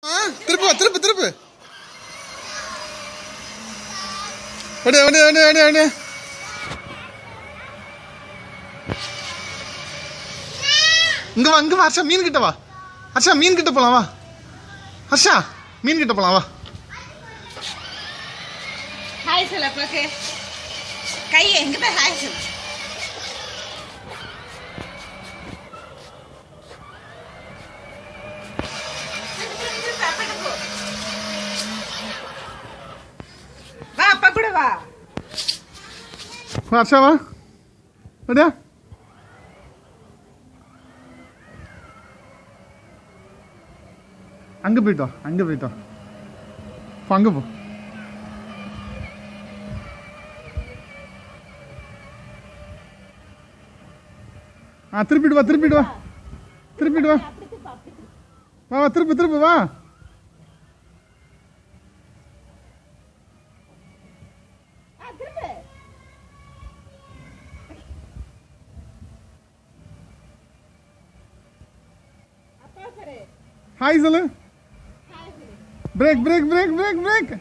திருப்பு திருப்பு திருப்பு. அடே அடே அடே அடே அடே. இங்க வா இங்க வா ஹர்ஷா, மீன் கிட்ட வா ஹர்ஷா, மீன் கிட்ட போலாம் வா ஹர்ஷா, மீன் கிட்ட போலாம் வா. ஹாய் சொல்ல போக்கு கை எங்க போய் ஹாய் சொல்ல. வா அப்பா கூட வா. ஹர்ஷா வா. அடே அங்க போயிட்டோம், அங்க போயிட்டோம். அங்க போ. திருப்பிட்டு வா திருப்பிட்டு வா திருப்பிட்டு வா வா வா திருப்பு திருப்பு வா. ஹாய் சொல்லு. Break break break break break.